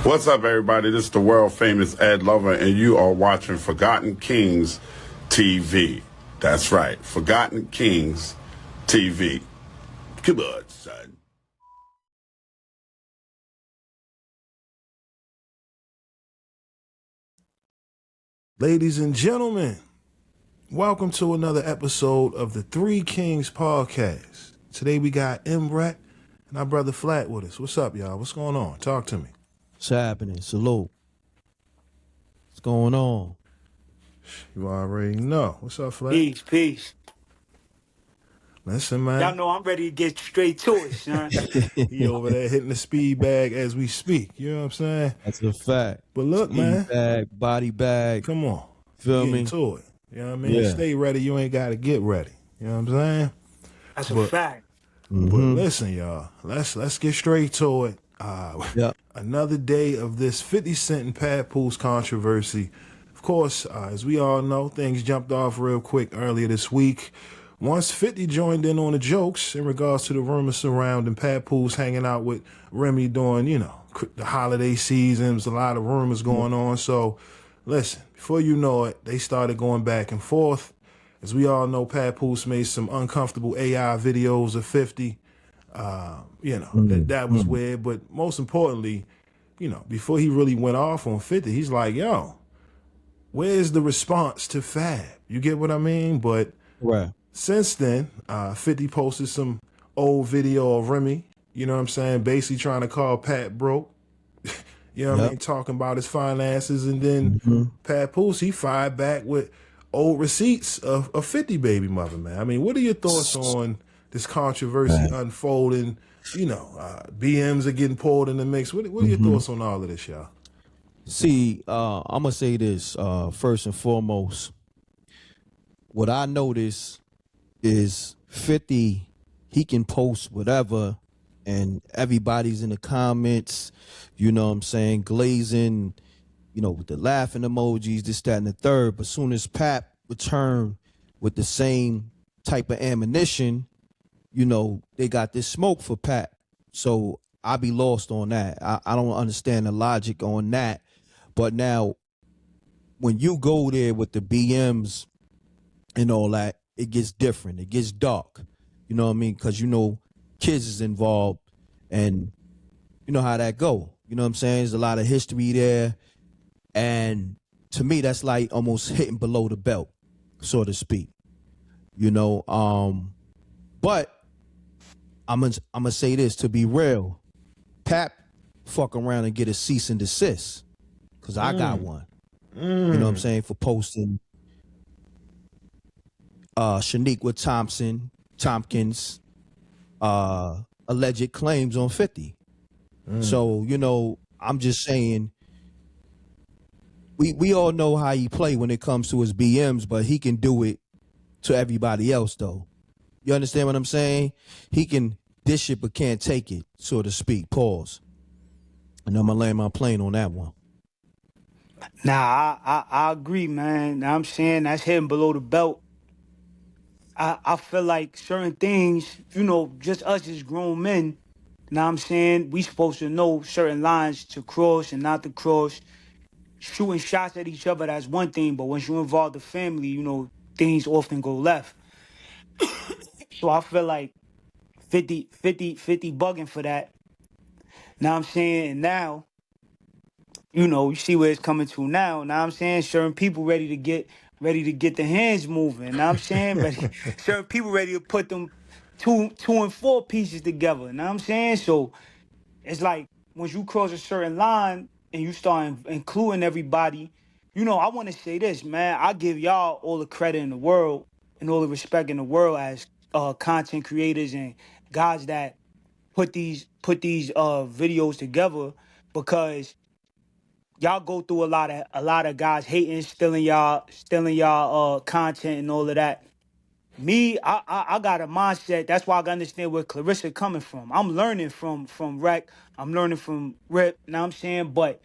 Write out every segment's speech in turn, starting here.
What's up, everybody? This is the world famous Ed Lover, and you are watching Forgotten Kings TV. That's right, Forgotten Kings TV. Come on, son. Ladies and gentlemen, welcome to another episode of the Three Kings podcast. Today we got Mbrat and our brother Flat with us. What's up, y'all? What's going on? Talk to me. What's happening? Salute. What's going on? You already know. What's up, Flat? Peace. Listen, man. Y'all know I'm ready to get straight to it, son. He over there hitting the speed bag as we speak. You know what I'm saying? That's a fact. But look, Speed man. bag, body bag. Come on. Feel Get me? into it. You know what I mean? Yeah. Stay ready. You ain't got to get ready. You know what I'm saying? That's a fact. But listen, y'all. Let's get straight to it. Yep. Another day of this 50 Cent and Papoose controversy. Of course, as we all know, things jumped off real quick earlier this week. Once 50 joined in on the jokes in regards to the rumors surrounding Papoose hanging out with Remy during, the holiday seasons, a lot of rumors going on. So, listen, before you know it, they started going back and forth. As we all know, Papoose made some uncomfortable AI videos of 50. That was weird. But most importantly, before he really went off on 50, he's like, yo, where's the response to Fab? You get what I mean? But Right. since then, 50 posted some old video of Remy, you know what I'm saying, basically trying to call Pat broke, you know what I mean, talking about his finances. And then Papoose, he fired back with old receipts of 50 baby mother, man. I mean, what are your thoughts on this controversy unfolding? BMs are getting pulled in the mix. What are your thoughts on all of this, y'all? See, I'm going to say this first and foremost. What I notice is 50, he can post whatever, and everybody's in the comments, you know what I'm saying, glazing, with the laughing emojis, this, that, and the third. But soon as Pap returned with the same type of ammunition, they got this smoke for Pat. So I be lost on that. I don't understand the logic on that. But now, when you go there with the BMs and all that, it gets different. It gets dark. You know what I mean? Because, kids is involved, and you know how that go. You know what I'm saying? There's a lot of history there. And to me, that's like almost hitting below the belt, so to speak. But I'm gonna say this, to be real. Pap fuck around and get a cease and desist, because I got one. You know what I'm saying? For posting Shaniqua Tompkins alleged claims on 50. So, I'm just saying, we all know how he play when it comes to his BMs, but he can do it to everybody else, though. You understand what I'm saying? He can dish it but can't take it, so to speak. Pause. And I'm gonna land my plane on that one. Nah, I agree, man. Now I'm saying that's hitting below the belt. I feel like certain things, just us as grown men, now I'm saying we supposed to know certain lines to cross and not to cross. Shooting shots at each other, that's one thing, but once you involve the family, things often go left. So I feel like 50 bugging for that. Now I'm saying, and now, you see where it's coming to now. Now I'm saying certain people ready to get the hands moving. Now I'm saying certain people ready to put them two and four pieces together. Now I'm saying, so it's like once you cross a certain line and you start including everybody, I want to say this, man. I give y'all all the credit in the world and all the respect in the world as content creators and guys that put these videos together, because y'all go through a lot of guys hating, stealing y'all content and all of that. Me, I got a mindset. That's why I gotta understand where Claressa coming from. I'm learning from Rec. I'm learning from Rip. Now I'm saying, but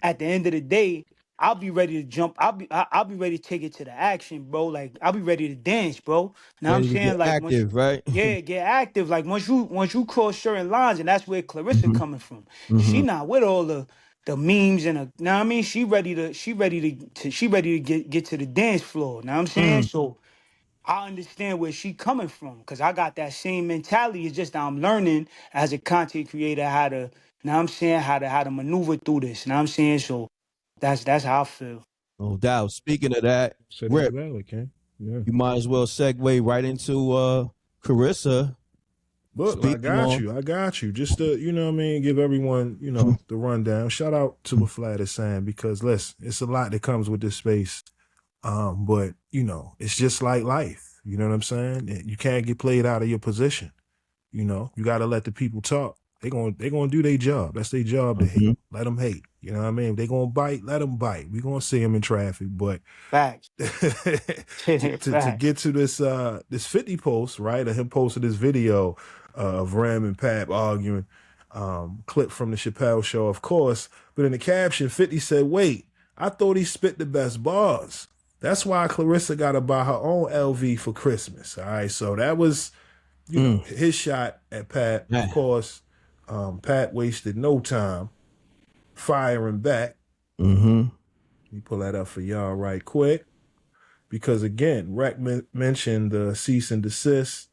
at the end of the day, I'll be ready to jump. I'll be ready to take it to the action, bro. Like I'll be ready to dance, bro. Now I'm Ready to saying, get like active, right? get active. Like once you cross certain lines, and that's where Claressa coming from. She Mm-hmm. not with all the the memes and now I mean she ready to get to the dance floor. Now I'm saying so. I understand where she coming from because I got that same mentality. It's just that I'm learning as a content creator how to. Now I'm saying how to maneuver through this. Now I'm saying so. That's how I feel. No doubt. Speaking of that, Said that's Rip, valid, King. Yeah. you might as well segue right into Claressa Look, I speaking got on. you. I got you. Just to, you know what I mean, give everyone, the rundown. Shout out to what Flat is saying because listen, it's a lot that comes with this space. But it's just like life. You know what I'm saying? You can't get played out of your position. You gotta let the people talk. They gonna do their job. That's their job to hate. Let them hate. You know what I mean? If they gonna bite, let them bite. We gonna see them in traffic. But Facts. to Facts. get to this 50 post, right? Of him posting this video of Ram and Pap arguing, clip from the Chappelle show, of course. But in the caption, 50 said, "Wait, I thought he spit the best bars. That's why Claressa got to buy her own LV for Christmas." All right, so that was his shot at Pat. Yeah. Of course, Pat wasted no time firing back. Let me pull that up for y'all right quick. Because again, Rec mentioned the cease and desist.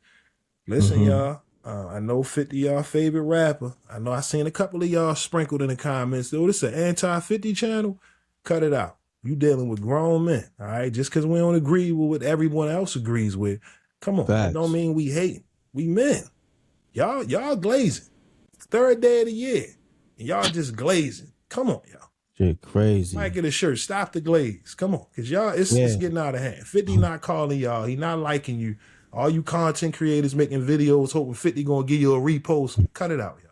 Listen, y'all, I know 50 y'all favorite rapper. I know I seen a couple of y'all sprinkled in the comments. Though this is an anti-50 channel. Cut it out. You dealing with grown men, all right? Just because we don't agree with what everyone else agrees with. Come on, that don't mean we hate. We men. Y'all glazing. Third day of the year. And y'all just glazing. Come on, y'all. Shit crazy. Might get a shirt. Stop the glaze. Come on. Because y'all, it's getting out of hand. 50 not calling y'all. He not liking you. All you content creators making videos hoping 50 gonna give you a repost. Cut it out, y'all.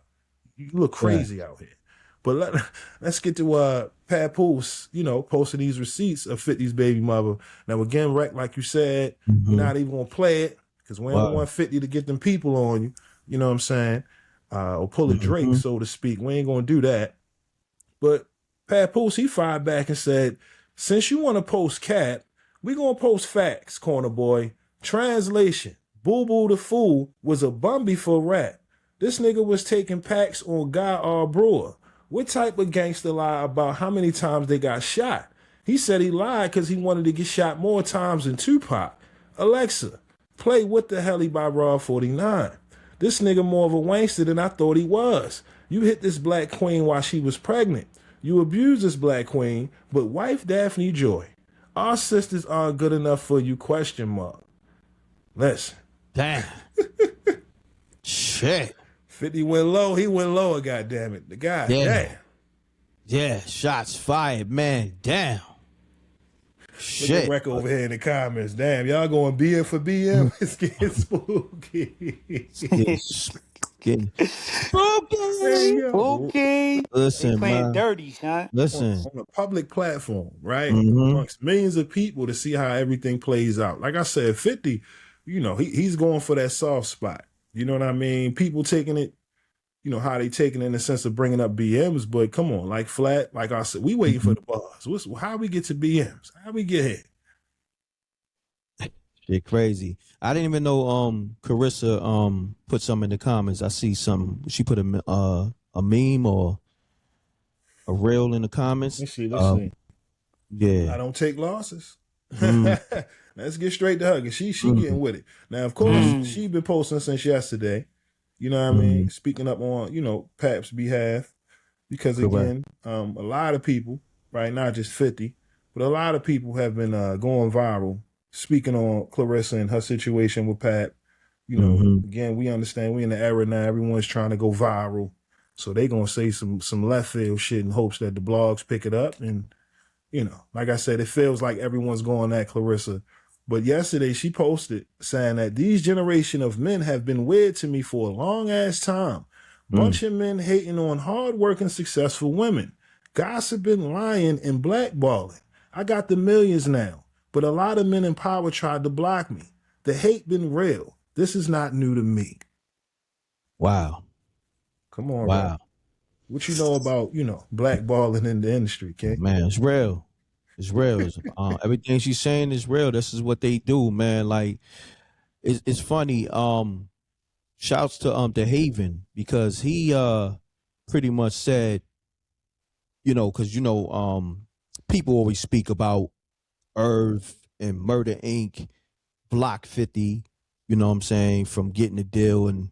You look crazy out here. But let's get to Papoose, posting these receipts of 50's baby mother. Now, again, Rec, like you said, we're not even going to play it because we don't want 50 to get them people on you. You know what I'm saying? Or pull a Drake, so to speak. We ain't going to do that. But Papoose, he fired back and said, "Since you want to post cap, we going to post facts, corner boy. Translation, Boo Boo the Fool was a bumby for rap. This nigga was taking packs on Guy R. Brewer. What type of gangster lie about how many times they got shot? He said he lied because he wanted to get shot more times than Tupac. Alexa, play What the Hell He by Raw 49. This nigga more of a wankster than I thought he was. You hit this black queen while she was pregnant. You abused this black queen, but wife Daphne Joy. Our sisters aren't good enough for you, question mark." Listen. Damn. Shit. 50 went low. He went lower, goddammit. The guy, damn. Yeah, shots fired, man. Damn. Shit. Look at Rec over here in the comments. Damn, y'all going BM for BM? It's getting spooky. Spooky. Okay. Listen, they playing man. dirty, son. Listen. On a public platform, right? Amongst millions of people to see how everything plays out. Like I said, 50, he's going for that soft spot. You know what I mean? People taking it, how they taking it in the sense of bringing up BMs, but come on, like Flat, like I said, we waiting for the bars. How we get to BMs? How we get here? Shit crazy. I didn't even know Claressa put some in the comments. I see some. She put a meme or a reel in the comments. Let's see. Yeah. I don't take losses. Let's get straight to her because she getting with it. Now, of course, she been posting since yesterday. You know what I mean? Speaking up on, Pap's behalf. Because again, a lot of people, right, not just 50, but a lot of people have been going viral, speaking on Claressa and her situation with Pap. Again, we understand we in the era now, everyone's trying to go viral. So they gonna say some left field shit in hopes that the blogs pick it up. And, like I said, it feels like everyone's going at Claressa. But yesterday she posted saying that these generation of men have been weird to me for a long ass time. Bunch of men hating on hardworking, successful women, gossiping, lying, and blackballing. I got the millions now, but a lot of men in power tried to block me. The hate been real. This is not new to me. Wow. Come on, wow. Bro. What you know about, blackballing in the industry, King? Man, it's real. It's real. Everything she's saying is real. This is what they do, man. Like, it's funny. Shouts to Haven because he pretty much said because people always speak about Irv and Murder Inc., Block 50, you know what I'm saying, from getting a deal and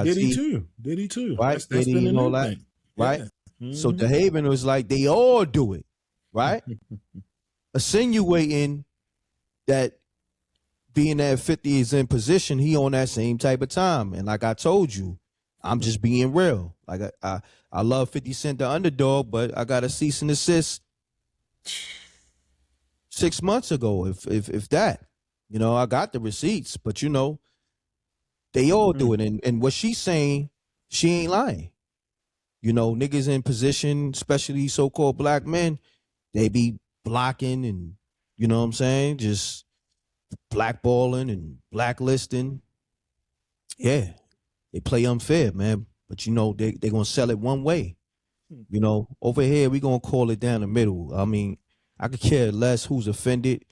Did he XYZ, too? Did he too? right? That's been Diddy the and all new that, thing. right? Yeah. So Mm-hmm. DeHaven was like, they all do it, right? Insinuating that being that 50 is in position, he on that same type of time. And like I told you, I'm just being real. Like I love 50 Cent the underdog, but I got a cease and desist 6 months ago, if that. I got the receipts, but they all do it. And what she's saying, she ain't lying. Niggas in position, especially so-called black men, they be blocking and you know what I'm saying, just blackballing and blacklisting. Yeah, they play unfair, man. But they gonna sell it one way. Over here we gonna call it down the middle. I mean, I could care less who's offended,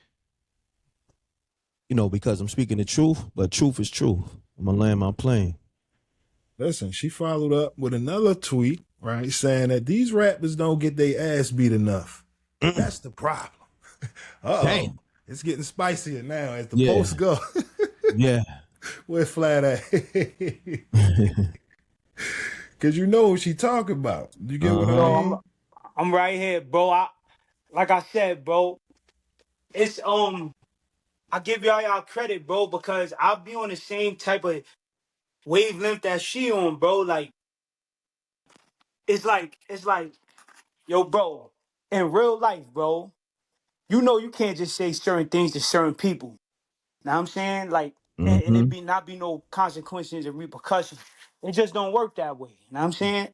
because I'm speaking the truth, but truth is truth. I'm gonna land my plane. Listen, she followed up with another tweet, right, saying that these rappers don't get their ass beat enough. That's the problem. Uh-oh. Damn. It's getting spicier now as the Yeah. posts go. Yeah. Where Flat at? Because you know what she talking about. You get what I Yo, mean? I'm right here, bro. Like I said, bro, it's I give y'all credit, bro, because I'll be on the same type of wavelength that she on, bro. Like it's like, yo, bro, in real life, bro, you can't just say certain things to certain people. Know what I'm saying? Like, and it Mm-hmm. be not be no consequences and repercussions. It just don't work that way. Know what I'm saying?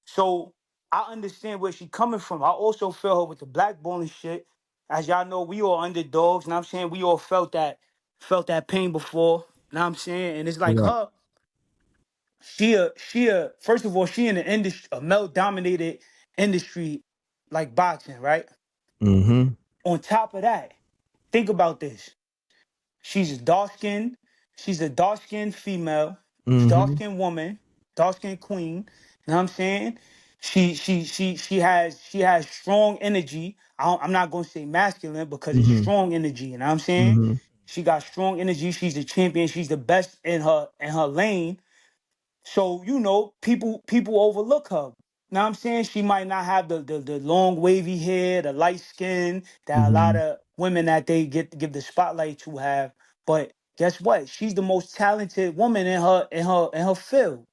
So I understand where she coming from. I also feel her with the blackballing shit. As y'all know, we all underdogs. Know what I'm saying? We all felt that pain before. Know what I'm saying? And it's like Correct. her, she first of all, she in the industry, a male dominated industry like boxing, right? Mm-hmm. On top of that, think about this. She's dark skinned. She's a dark skinned female, dark Mm-hmm. skinned woman, dark skinned queen. You know what I'm saying? She has strong energy. I'm not gonna say masculine because it's Mm-hmm. strong energy. You know what I'm saying? Mm-hmm. She got strong energy. She's the champion. She's the best in her lane. So, people overlook her. Now I'm saying she might not have the long wavy hair, the light skin that a lot Mm-hmm. of women that they get to give the spotlight to have. But guess what? She's the most talented woman in her field.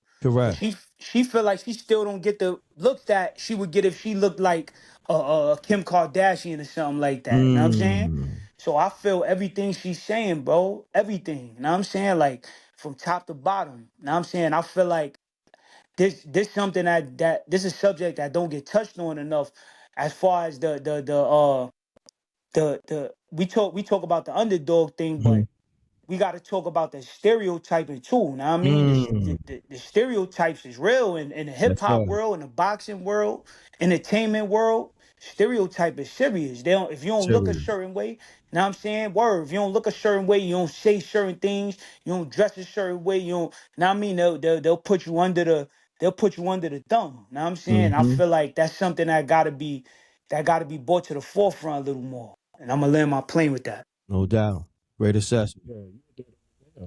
But Correct. she feel like she still don't get the look that she would get if she looked like Kim Kardashian or something like that. Know what I'm saying? Mm. So I feel everything she's saying, bro. Everything. You know what I'm saying? Like from top to bottom. You know what I'm saying? I feel like this something that this is subject that don't get touched on enough as far as the we talk about the underdog thing, Mm-hmm. but we got to talk about the stereotyping too. Now, I mean, Mm. the stereotypes is real in the hip That's hop right. world, in the boxing world, entertainment world. Stereotype is serious. They don't, if you don't look a Serious. certain way, you know what I'm saying? Word. If you don't look a certain way, you don't say certain things, you don't dress a certain way, you don't. Now I mean, they'll put you under the thumb. Now I'm saying, I Mm-hmm. feel like that's something that gotta be brought to the forefront a little more. And I'm gonna land my plane with that. No doubt. Great assessment. Yeah.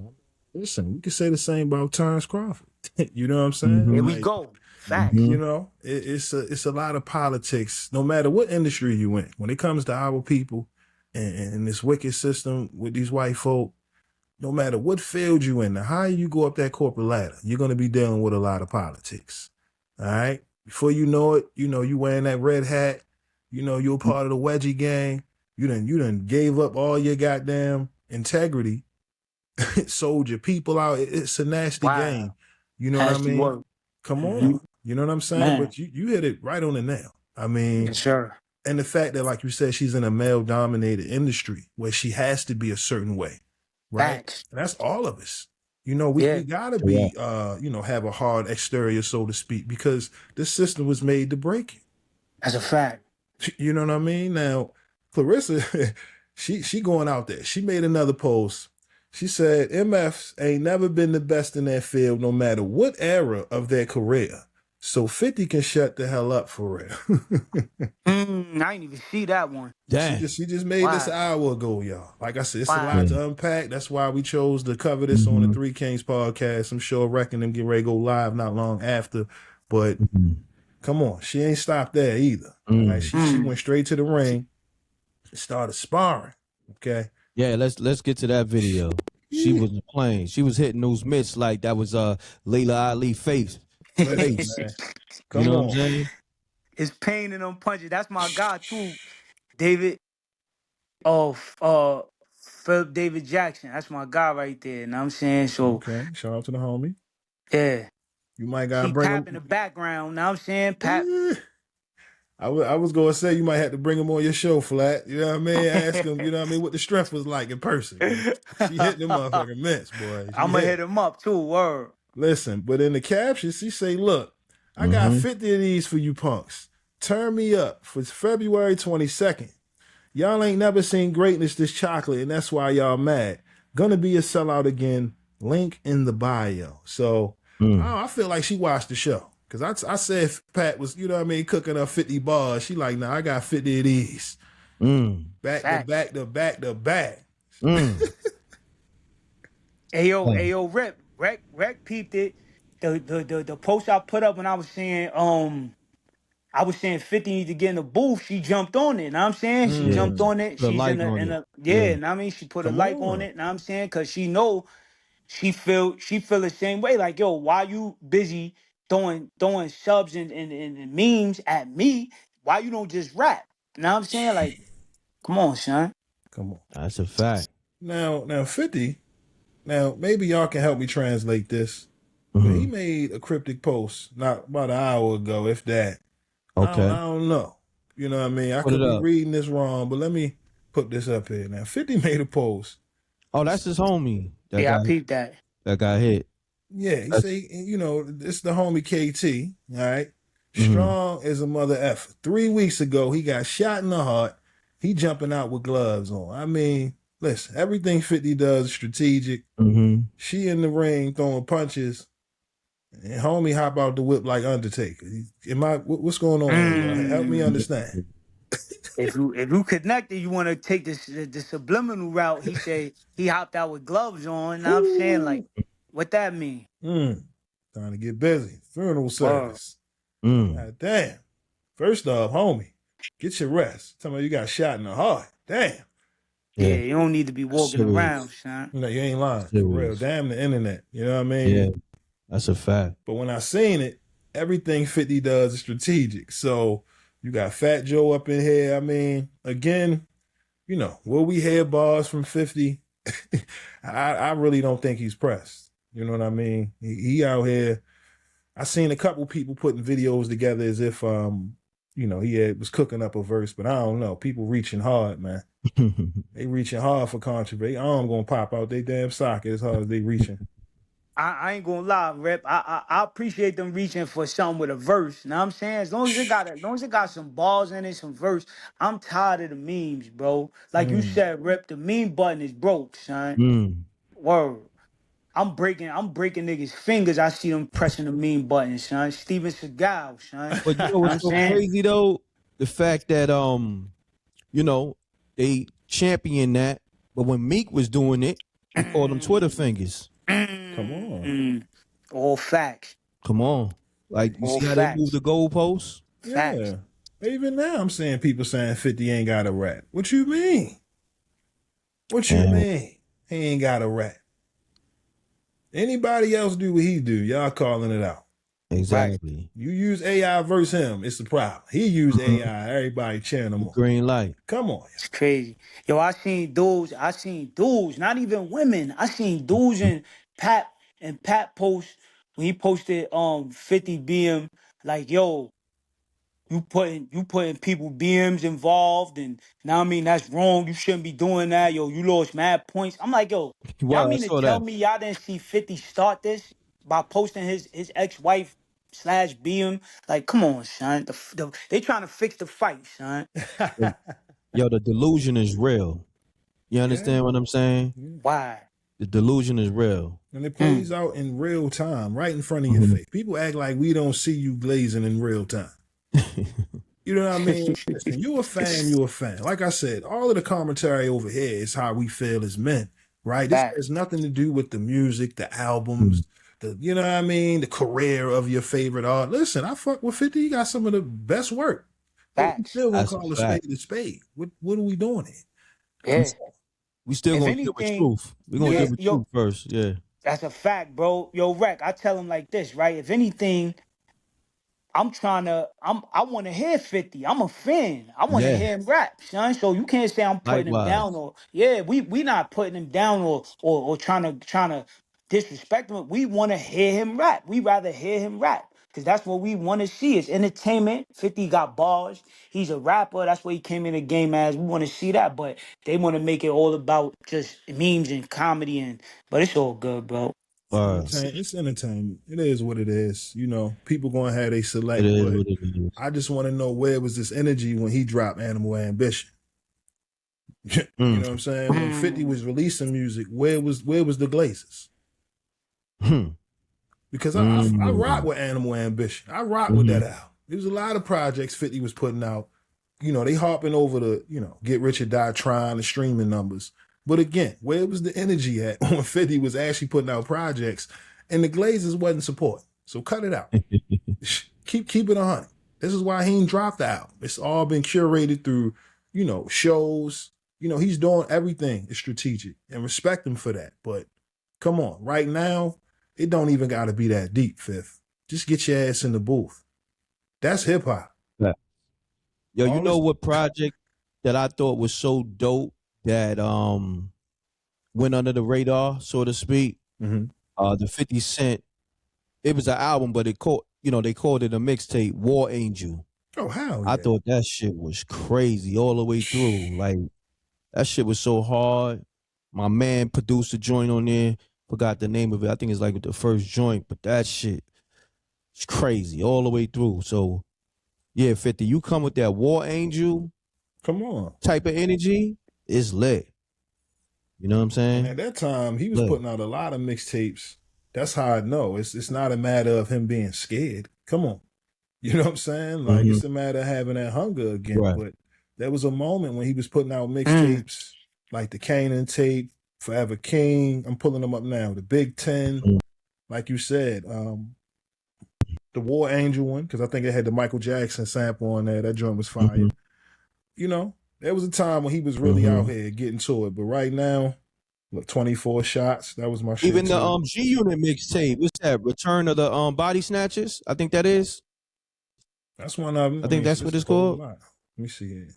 Listen, we could say the same about Terrence Crawford. You know what I'm saying? Here Mm-hmm. we Like, go. Facts. it's a lot of politics, no matter what industry you in. When it comes to our people and this wicked system with these white folk, no matter what field you in, the higher you go up that corporate ladder, you're gonna be dealing with a lot of politics. All right. Before you know it, you wearing that red hat, you're part of the wedgie gang. You done gave up all your goddamn integrity, sold your people out. It's a nasty game. Wow. You know what I Has to mean? work. Come Hmm. on. You know what I'm saying? Man. But you hit it right on the nail. I mean, Yes, sir. and the fact that, like you said, she's in a male dominated industry where she has to be a certain way, right? Facts. And that's all of us. We Yeah. gotta Correct. be have a hard exterior, so to speak, because this system was made to break That's a fact. it. You know what I mean? Now, Claressa, she going out there. She made another post. She said MFs ain't never been the best in their field, no matter what era of their career. so 50 can shut the hell up for real. I didn't even see that one. Damn. She just made this Wow. an hour ago, y'all. Like I said, it's a Wow. lot to unpack. That's why we chose to cover this on the Three Kings podcast. I'm sure Reckon them get ready to go live not long after. But come on, she ain't stopped there either. All right, she went straight to the ring and started sparring. Okay. Yeah, let's get to that video. She wasn't playing. She was hitting those mitts like that was Layla Ali face. Listen, man. You Come know on. what I'm saying? It's pain in them punches. That's my guy too, David. Philip David Jackson. That's my guy right there. You know what I'm saying? So Okay. Shout out to the homie. yeah. You might gotta See bring Pap in him. the background. You know what I'm saying? Pap. I was gonna say you might have to bring him on your show, Flat. You know what I mean? Ask him, you know what I mean, what the strength was like in person. She hit them motherfucking mitts, boy. I'm gonna hit him up too. Word. Listen, but in the caption, she say, look, I got 50 of these for you punks. Turn me up for February 22nd. Y'all ain't never seen greatness this chocolate, and that's why y'all mad. Gonna be a sellout again. Link in the bio. So I feel like she watched the show. Because I said Pat was, you know what I mean, cooking up 50 bars. She like, nah, I got 50 of these. Back to back to back to back. Ayo, Rec peeped it. The post I put up when I was saying 50 need to get in the booth. She jumped on it. Know what I'm saying? She jumped on it. Put a She's like on in it. a yeah. Know what I mean? She put a Come like on on. it. Know what I'm saying? Cause she know she feel the same way. Like, yo, why you busy throwing subs and memes at me? Why you don't just rap? Know what I'm saying? Like, come on, son. Come on. That's a fact. Now 50, now maybe y'all can help me translate this. But he made a cryptic post not about an hour ago, if that. Okay. I don't know. You know what I mean? I Put could it be up. reading this wrong, but let me put this up here. Now, 50 made a post. Oh, that's his homie that Yeah, I peeped that. got hit. Yeah, he say, you know, it's the homie KT, all right? Strong as a mother effer. 3 weeks ago, he got shot in the heart. He jumping out with gloves on. I mean, listen, everything 50 does is strategic. She in the ring throwing punches. And homie hop out the whip like Undertaker. What's going on? Help me understand. If you connected, you want to take the subliminal route. He said he hopped out with gloves on. Now I'm saying, like, what that mean? Trying to get busy. Funeral Word. service. God damn. First off, homie, get your rest. Tell me you got shot in the heart. Damn. Yeah, you don't need to be walking Serious. around, son. No, you ain't lying. For real. Damn the internet. You know what I mean? Yeah, that's a fact. But when I seen it, everything 50 does is strategic. So you got Fat Joe up in here. I mean, again, you know, will we hear bars from 50? I really don't think he's pressed. You know what I mean? He out here. I seen a couple people putting videos together as if you know, he was cooking up a verse, but I don't know. People reaching hard, man. They reaching hard for controversy. I'm gonna pop out they damn socket as hard as they reaching. I ain't gonna lie, Rep. I appreciate them reaching for something with a verse. You know what I'm saying? As long as it got some balls in it, some verse. I'm tired of the memes, bro. Like you said, Rep, the meme button is broke, son. Word. I'm breaking niggas' fingers. I see them pressing the meme button, son. Steven Seagal, son. But you know what's so crazy though? The fact that you know, they champion that, but when Meek was doing it, he called them Twitter fingers. Come on. All facts. Come on. Like you All see how they facts. move the goalposts? Facts. Yeah. Even now I'm seeing people saying 50 ain't got a rap. What you mean? What you mean? He ain't got a rap. Anybody else do what he do, y'all calling it out. Exactly. Right. You use AI versus him, it's the problem. He used AI, everybody cheering him on. Green light. Come on. It's crazy. Yo, I seen dudes, not even women. I seen dudes in Pat post when he posted 50 BM, like, yo, you putting people BMs involved, and now I mean that's wrong. You shouldn't be doing that. Yo, you lost mad points. I'm like, yo, y'all Well, I mean to saw tell that. me y'all didn't see 50 start this by posting his ex-wife / BM? Like, come on, son. They trying to fix the fight, son. Yo, the delusion is real. You understand what I'm saying? Why? The delusion is real. And it plays out in real time, right in front of your face. People act like we don't see you glazing in real time. You know what I mean? Listen, you a fan, you a fan. Like I said, all of the commentary over here is how we feel as men, right? This has nothing to do with the music, the albums, you know what I mean? The career of your favorite art. Listen, I fuck with 50. He got some of the best work. But we still gonna call a spade a spade. What are we doing here? Yeah. We still gonna deal with truth. We're gonna deal with truth first. Yeah. That's a fact, bro. Yo, Rec, I tell him like this, right? If anything, I want to hear 50. I'm a fan. I want to hear him rap, son. So you can't say I'm putting him down or we not putting him down or trying to disrespect him. We want to hear him rap. We rather hear him rap because that's what we want to see. It's entertainment. 50 got bars. He's a rapper. That's what he came in the game as. We want to see that, but they want to make it all about just memes and comedy but it's all good, bro. It's entertainment. It is what it is. You know, people gonna have they select. It is but what it is. I just want to know where was this energy when he dropped Animal Ambition. You know what I'm saying? When 50 was releasing music, where was the Glazers? Because I rock with Animal Ambition. I rock with that album. There's a lot of projects 50 was putting out. You know, they hopping over the, Get Rich or Die Trying, the streaming numbers. But again, where was the energy at when 50 was actually putting out projects and the Glazers wasn't supporting? So cut it out. keep it 100. This is why he ain't dropped the album. It's all been curated through, shows. He's doing everything is strategic and respect him for that. But come on, right now, it don't even got to be that deep, Fifth. Just get your ass in the booth. That's hip hop. Yeah. Yo, you know what project that I thought was so dope that went under the radar, so to speak? The 50 Cent. It was an album, but they called it a mixtape, War Angel. Oh, how? Yeah. I thought that shit was crazy all the way through. Like, that shit was so hard. My man produced a joint on there. Forgot the name of it. I think it's like the first joint, but that shit is crazy all the way through. So, yeah, 50, you come with that War Angel, come on, type of energy, it's lit. You know what I'm saying? And at that time, he was putting out a lot of mixtapes. That's how I know. It's not a matter of him being scared. Come on. You know what I'm saying? Like, it's a matter of having that hunger again. Right. But there was a moment when he was putting out mixtapes like the Kanan tape, Forever King. I'm pulling them up now. The Big 10, like you said, the War Angel one, because I think it had the Michael Jackson sample on there. That joint was fire. There was a time when he was really out here getting to it. But right now, look, 24 shots. That was my shit. Even the G Unit mixtape. What's that? Return of the Body Snatchers? I think that is. That's one of them. I think that's what it's called. Let me see here.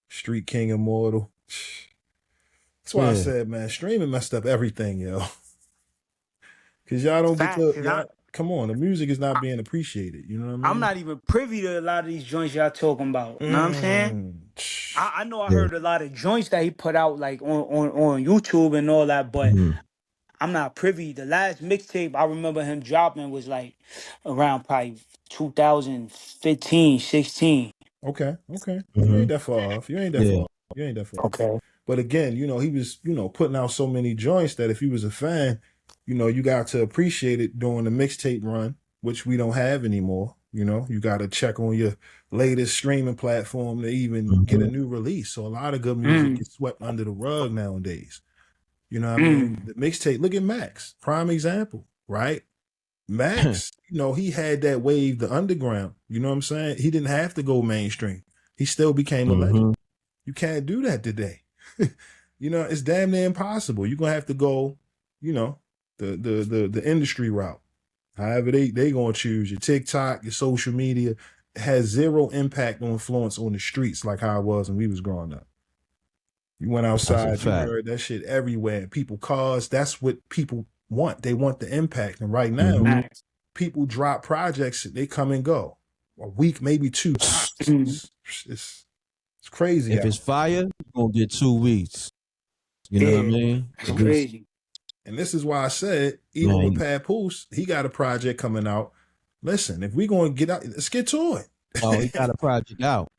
Street King Immortal. That's why I said, man, streaming messed up everything, yo. Because y'all don't get to... Come on, the music is not being appreciated. You know what I mean? I'm not even privy to a lot of these joints y'all talking about. You know what I'm saying? I know I heard a lot of joints that he put out like on YouTube and all that, but I'm not privy. The last mixtape I remember him dropping was like around probably 2015, 16. Okay. You ain't that far off. You ain't that far off. Okay. But again, he was, putting out so many joints that if you was a fan, you got to appreciate it during the mixtape run, which we don't have anymore. You got to check on your latest streaming platform to even get a new release. So a lot of good music gets swept under the rug nowadays. You know what I mean? The mixtape, look at Max, prime example, right? Max, he had that wave, the underground. You know what I'm saying? He didn't have to go mainstream. He still became a legend. You can't do that today. It's damn near impossible. You're going to have to go, the industry route. However they gonna choose your TikTok, your social media. It has zero impact or influence on the streets like how it was when we was growing up. You went outside, you heard that shit everywhere. People cars, that's what people want. They want the impact. And right now, people drop projects, they come and go. A week, maybe two. It's crazy. If it's fire, it's gonna get 2 weeks. You know what I mean? It's crazy. And this is why I said, even with Papoose, he got a project coming out. Listen, if we're going to get out, let's get to it. Oh, he got a project out.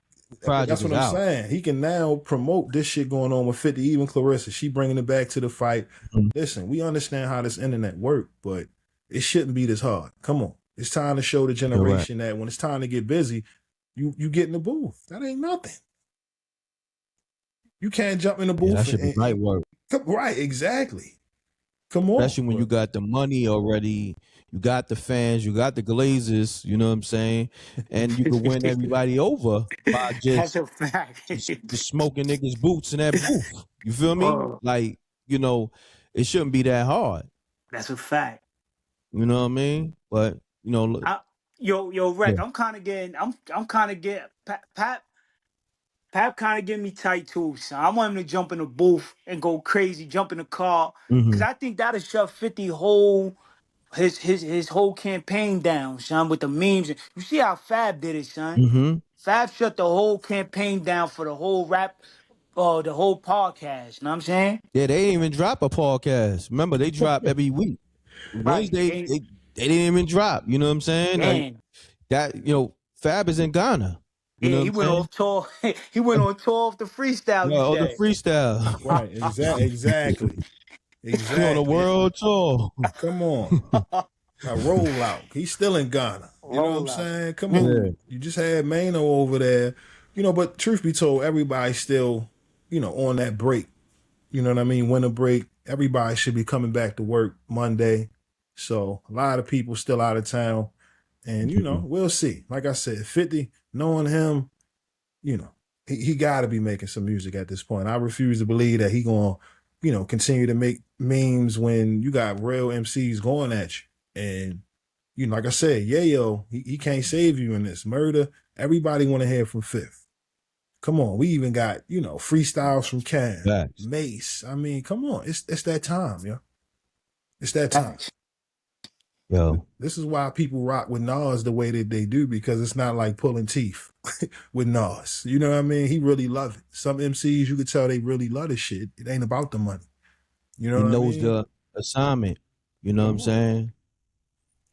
project That's is what I'm out. saying. He can now promote this shit going on with 50, even Claressa. She bringing it back to the fight. Mhm. Listen, we understand how this internet work, but it shouldn't be this hard. Come on. It's time to show the You're right. generation that when it's time to get busy, you get in the booth. That ain't nothing. You can't jump in the Yeah, booth that should be light work. right, exactly. Come on. Especially when you got the money already, you got the fans, you got the Glazers, you know what I'm saying? And you can win everybody over by That's just a fact. just smoking niggas' boots in that booth. You feel me? Oh, Like, it shouldn't be that hard. that's a fact. You know what I mean? But, look, I, yo, yeah. Rec, I'm kind of getting, Pap kind of getting me tight too, son. I want him to jump in the booth and go crazy, jump in the car, cause Mm-hmm. I think that'll shut 50 whole his whole campaign down, son, with the memes. You see how Fab did it, son. Mm-hmm. Fab shut the whole campaign down for the whole rap, the whole podcast. You know what I'm saying? Yeah, they didn't even drop a podcast. Remember, they drop every week. Right. Wednesday, they didn't even drop. You know what I'm saying? Like Man. that, Fab is in Ghana. You know Yeah, what he I'm went saying? off tour. He went on tour off the freestyle, Yeah, you on the said. freestyle. Right, exactly. He on a Exactly. world tour. Come on. A rollout. He's still in Ghana. You know what I'm Roll out. saying? Come on. Yeah. You just had Mano over there. But truth be told, everybody's still, on that break. You know what I mean? Winter break. Everybody should be coming back to work Monday. So a lot of people still out of town. And, we'll see. Like I said, 50, knowing him, you know, he got to be making some music at this point. I refuse to believe that he going to, continue to make memes when you got real MCs going at you. And, like I said, Yayo, he can't save you in this. Murder, everybody want to hear from Fifth. Come on, we even got, freestyles from Cam, Facts. Mace. I mean, come on, it's that time, yo. It's that time. Yo. This is why people rock with Nas the way that they do, because it's not like pulling teeth with Nas. You know what I mean? He really love it. Some MCs, you could tell they really love this shit. It ain't about the money. You know He what I knows mean? the assignment. You know what I'm saying?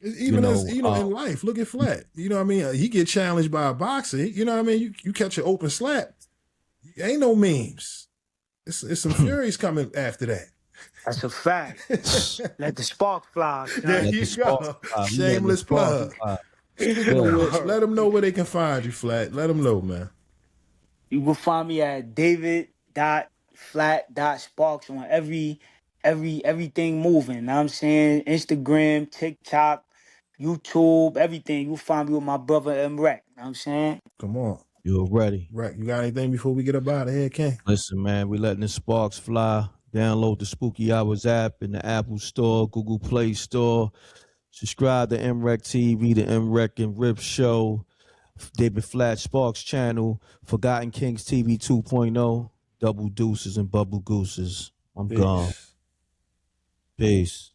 Even as in life, look at Flat. You know what I mean? He get challenged by a boxer. You know what I mean? You catch an open slap. Ain't no memes. It's some furies coming after that. That's a fact. Let the spark fly. There Let you the go. spark fly. Shameless plug. Speaking of which, let them know where they can find you, Flat. Let them know, man. You can find me at david.flat.sparks on everything moving. You know what I'm saying? Instagram, TikTok, YouTube, everything. You'll find me with my brother M Rec. You know what I'm saying? Come on. You're ready. Right. You got anything before we get up out of here, King? Listen, man, we letting the sparks fly. Download the Spooky Hours app in the Apple Store, Google Play Store. Subscribe to MREC TV, the MREC and Rip Show, David Flat Sparks channel, Forgotten Kings TV 2.0, Double Deuces and Bubble Gooses. I'm gone. Peace. Peace.